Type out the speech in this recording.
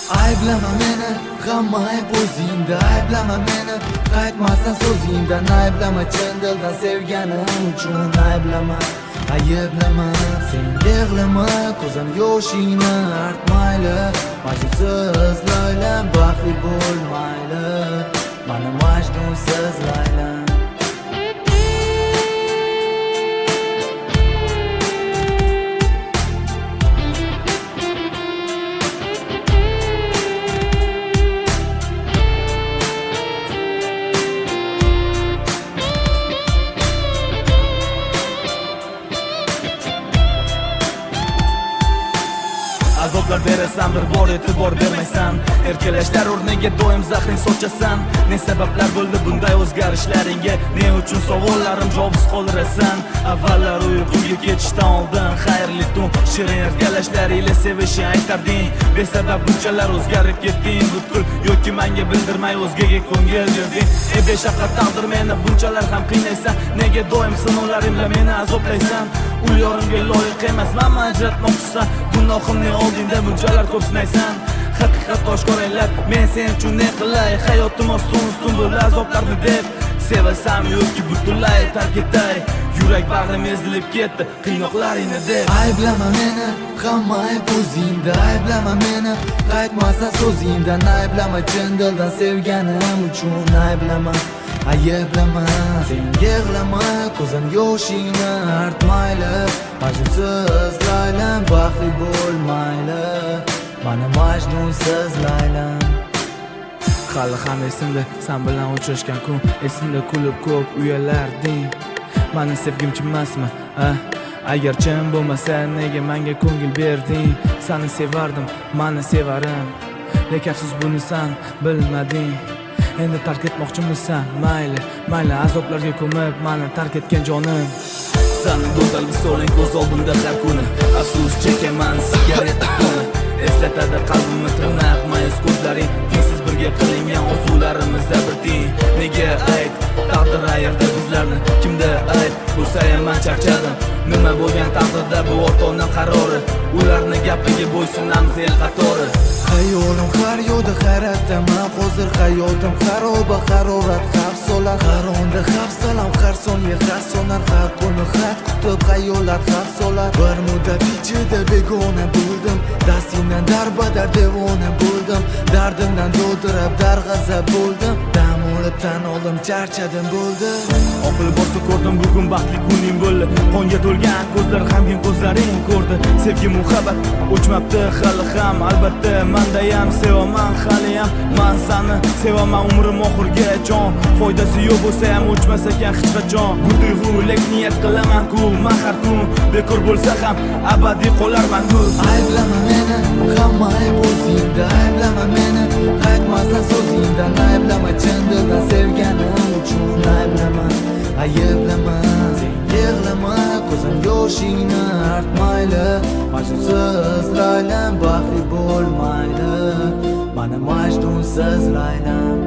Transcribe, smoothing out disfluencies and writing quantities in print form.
Ayblama meni, hamma ayb o'zingda. Ayblama meni, qaytmasdan so'zingdan. Ayblama chin dildan sevganim uchun. Ayblama, ayblama, sen yig'lama, ko'zim yoshingni artmayli. Majnunsiz Laylam baxtli bo'lmayli, mana majnunsiz Laylam. Azoblar berasan, bir bor e'tibor bermaysan. Erkalashlar o'rniga doim zahring sochasan. Ne sabablar bo'ldi bunday o'zgarishlaringga? Ne uchun savollarim javobsiz qoldirasan? Avvallar uyquga ketishdan oldin xayrli tun, shirin erkalashlar ila sevishing aytarding. Besabab bunchalar o'zgarib ketding, butkul yoki menga bildirmay o'zgaga ko'ngil berding. Beshafqat taqdir meni bunchalar ham qiynaysan. Nega doim sinovlarim bilan meni azoblaysan? U yorimga loyiq emasman, ajratmoqchisan. Gunohimni oldingda bunchalar ko'p sinaysan. Haqiqat oshkor aylat, men sen uchun ne qilay? Hayotim ustun bo'ldi azoblarni deb. Sevasam yoki butunlay tark etay. Yurak bag'rim ezilib ketdi qiynoqlaringni deb. Ayblama meni, hamma ayb o'zingda. Ayblama meni, qaytmasdan so'zingdan. Ayblama chin dildan sevganim uchun. Ayblama, ayblama, sen yig'lama, ko'zim yoshingni artmayli. Majnunsiz Laylam baxtli bo'lmayli, mana majnunsiz Laylam. Hali ham esimda sen bilan uchrashgan kun, esimda kulib ko'p uyalarding. Mani sevgimchi emasmi? Agar chin bo'lmasa nega menga ko'ngil berding? Seni sevardim, mani sevarim, lekin afsus buni sen bilmading. Endi tark etmoqchimisan? Mayli, mayli, azoblarga ko'mib meni tark etgan jonim. Seni go'zal visoling ko'z oldimda har kuni. Afsus chekaman sigareta kuni. Eslatadi qalbimni tirnab mayus ko'zlaring. Tengsiz birga qilingan orzularimiz bir teng. Nega ayt, taqdir ayirdi bizlarni. Kimda ayt, bo'lsa ham men charchadim. Nima bo'lgan taqdirda bu ota-ona qarori. Ularni gapiga bo'ysunamiz el qatori. Hayolim har yo'da hayratdaman, hozir hayotim xaroba, harorat xavf solar. Har onda xavf solam, har songa xavf solar. Har kuni xat kutib xayollar xavf solar. Bir muddat ichida begona bo'ldim, dastingdan darbadar devona bo'ldim. Dardimdan dovdirab darg'azab bo'ldim. Dam olib tan oldim, charchadim bo'ldi. Oqil bosta ko'rdim bugun baxtli kuning bo'ldi. Qonga to'lgan ko'zlar g'amgin ko'zlaring ko'rdi. Sevgi muhabbat o'chmabdi hali ham, albatta mendayam sevaman haliyam. Men seni sevaman umrim oxirigacha. Foydasi yo'q bo'lsa ham o'chmas ekan hech qachon. Bu tuyg'ulek niyat qilaman-ku, men har kun bekor bo'lsa ham abadiy qolarman ku. Ayblama meni, hamma ayb o'zingda. Ayblama meni, qaytmasdan so'zingdan. Ayblama chin dildan sevganim uchun. Ayblama, ayblama, sen yig'lama, ko'zim yoshingni artmayli. Majnunsiz Laylam baxtli bo'lmayli, mana majnunsiz Laylam.